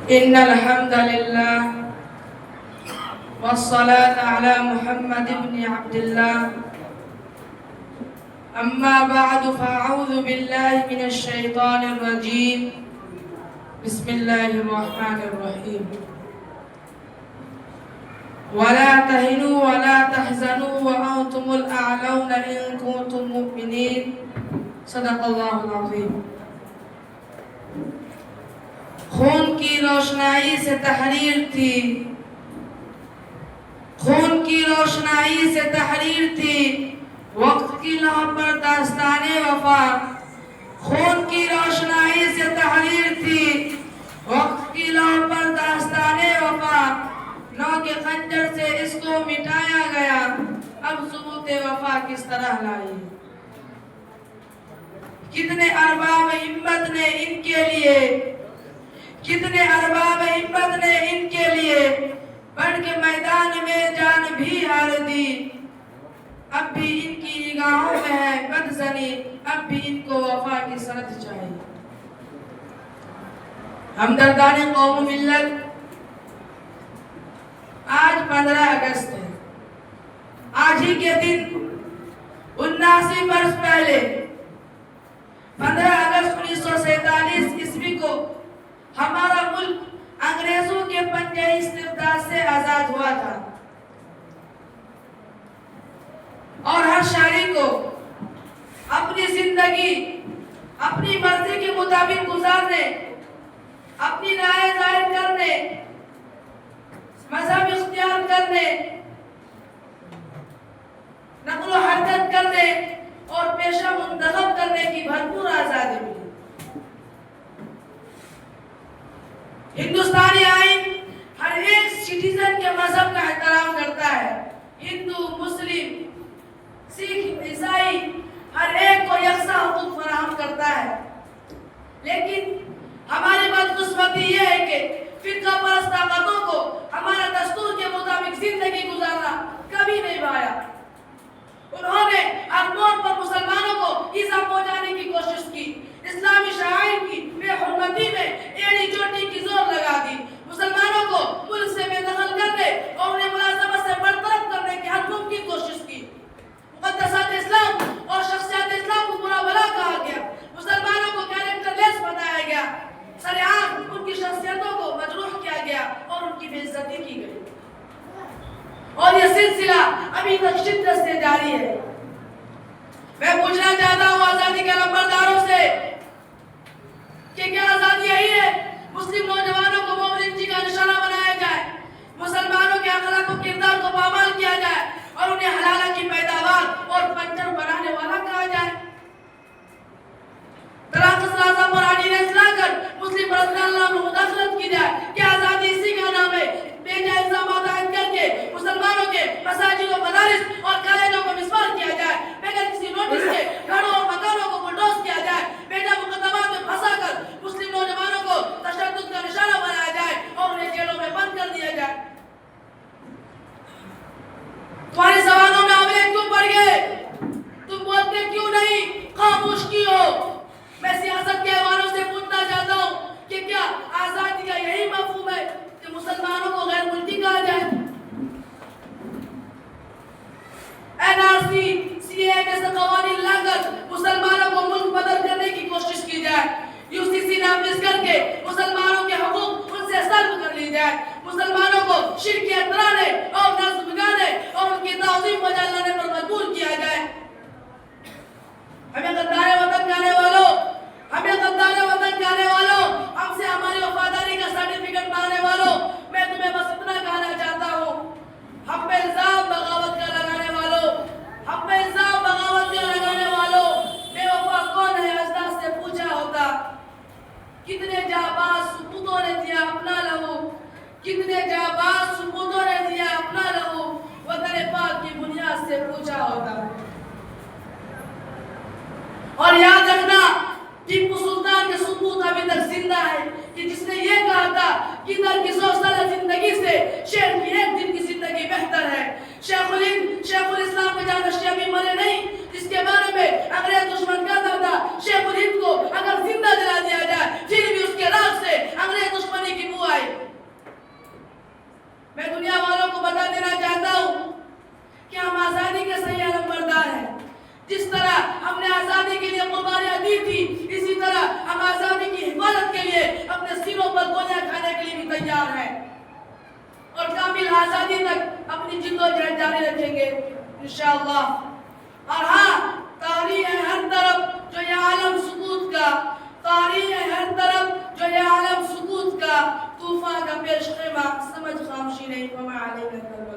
إن الحمد لله والصلاة على محمد بن عبد الله. أما بعد فأعوذ بالله من الشيطان الرجيم. بسم الله الرحمن الرحيم. ولا تهنوا ولا تحزنوا وأنتم الأعلون إن كنتم مؤمنين. صدق الله العظيم. خون کی روشنائی سے تحریر تھی، خون کی روشنائی سے تحریر تھی، وقت کی لوح پر داستان وفا. خون کی روشنائی سے تحریر تھی، وقت کی لوح پر داستان وفا. نو کے خنجر سے اس کو مٹایا گیا، اب ثبوت وفا کس طرح لائی. کتنے ارباب ہمت نے ان کے لیے، کتنے ارباب ہمت نے ان کے لیے بڑھ کے میدان میں جان بھی ہار دی. اب بھی ان کی نگاہوں میں ہے بدزنی، اب بھی ان کو وفا کی سند چاہیے. ہمدردان قوم ملت، آج 15 اگست ہے. آج ہی کے دن 79 برس پہلے 15 اگست 1947 عیسوی کو ہمارا ملک انگریزوں کے پنجے استبداد سے آزاد ہوا تھا، اور ہر شہری کو اپنی زندگی اپنی مرضی کے مطابق گزارنے، اپنی رائے ظاہر کرنے، مذہب اختیار کرنے، نقل و حرکت کرنے اور پیشہ منتخب کرنے کی بھرپور آزادی ملی. ہندوستانی آئین ہر ایک سٹیزن کے مذہب کا احترام کرتا ہے. ہندو، مسلم، سکھ، عیسائی ہر ایک کو یکساں حقوق فراہم کرتا ہے. لیکن ہماری بدقسمتی یہ ہے کہ فرقہ پرست طاقتوں کو ہمارا دستور کے مطابق زندگی گزارنا کبھی نہیں پایا. انہوں نے ہر موڑ پر مسلمانوں کو ایذا پہنچانے کی کوشش کی. اسلامی شعائر کی بے حرمتی میں ایڑی چوٹی کی زور لگا دی. مسلمانوں کو ملک سے بے دخل کرنے اور انہیں ملازمت سے برطرف کرنے کی ہر ممکن کوشش کی. مقدسات اسلام اور شخصیات اسلام کو برا بھلا کہا گیا. مسلمانوں کو کیریکٹر لیس بتایا گیا. سرعام ان کی شخصیتوں کو مجروح کیا گیا اور ان کی بے عزتی کی گئی. اور یہ سلسلہ ابھی تک شدت سے جاری ہے. میں پوچھنا چاہتا ہوں آزادی کے نمبرداروں سے کہ کیا آزادی یہی ہے مسلم نوجوانوں کو مومن جی کا نشانہ بنایا جائے، مسلمانوں کے اخلاق و کردار کو پامال کیا جائے اور انہیں حلالہ کی پیداوار اور پنجر بنانے والا کہا جائے؟ طلاق ثلاثہ پر آرڈیننس لا کر مسلم پرسنل میں مداخلت کی جائے. کیا آزادی اسی کا نام ہے؟ بے جا الزامات عائد کر کے مسلمانوں کے مساجد و مدارس اور کالجوں کو مسمار کیا جائے، بغیر کسی نوٹس کے گھروں اور مکانوں کو بلڈوز کیا جائے، بیٹا مقدمات میں پھنسا کر مسلم نوجوانوں کو تشدد کا نشانہ بنایا جائے اور انہیں جیلوں میں بند کر دیا جائے. تمہارے زبانوں میں عملے کیوں پڑ گئے؟ تم بولتے کیوں نہیں؟ خاموش کیوں ہو؟ میں سیاست کے حوالوں سے پوچھنا چاہتا ہوں کہ کیا آزادی کا یہی مفہوم ہے کہ مسلمانوں کو غیر ملکی کہا جائے؟ NRC، CAA جیسے قوانین لا کر مسلمانوں کو ملک بدل کرنے کی کوشش کی جائے. UCC نافذ کر کے مسلمانوں کے حقوق ان سے سلب کر لی جائے. مسلمانوں کو شرک کے اطرانے اور نظم بگانے اور ان کی تعظیم بجا لانے پر مجبور کیا جائے. ہمیں غدار وطن کہنے والوں، ہمیں غدار وطن کہنے والوں، ہم سے ہماری وفاداری کا سرٹیفکیٹ مانگنے والوں، میں تمہیں بس اتنا کہنا چاہتا ہوں، ہم پہ الزام بغاوت کا لگانے والوں، ہم پہ الزام بغاوت کا لگانے والوں، بے وفا کون ہے؟ اجداد سے پوچھا ہوتا. کتنے جانباز سپوتوں نے دیا اپنا لہو، کتنے جانباز سپوتوں نے دیا اپنا لہو، وطن پاک کی بنیاد سے پوچھا ہوتا. اور یاد رکھنا ٹیپو سلطان کے ثبوت ابھی تک زندہ ہے کہ جس نے یہ کہا تھا کہ در کی 100 سالہ زندگی سے شیر کی ایک دن کی زندگی بہتر ہے. شیخ الاسلام کے جانشین ابھی مرے نہیں، جس کے بارے میں انگریز دشمن کہتا تھا شیخ الہند کو اگر زندہ جلا دیا جائے پھر بھی اس کے راز سے انگریز دشمنی کی بو آئی. آزادی کے لیے قربانیاں دی تھی، اسی طرح ہم آزادی کی حفاظت کے لیے اپنے سینوں پر گولیاں کھانے کے لیے بھی تیار ہیں اور کامل آزادی تک اپنی جدوجہد جاری رکھیں گے انشاءاللہ۔ اور ہاں، تاریخ ہے ہر طرف جو یہ عالم سکوت کا، تاریخ ہے ہر طرف جو یہ عالم سکوت کا، طوفان کا پیش خیمہ سمجھ خاموشی نہیں، وما علینا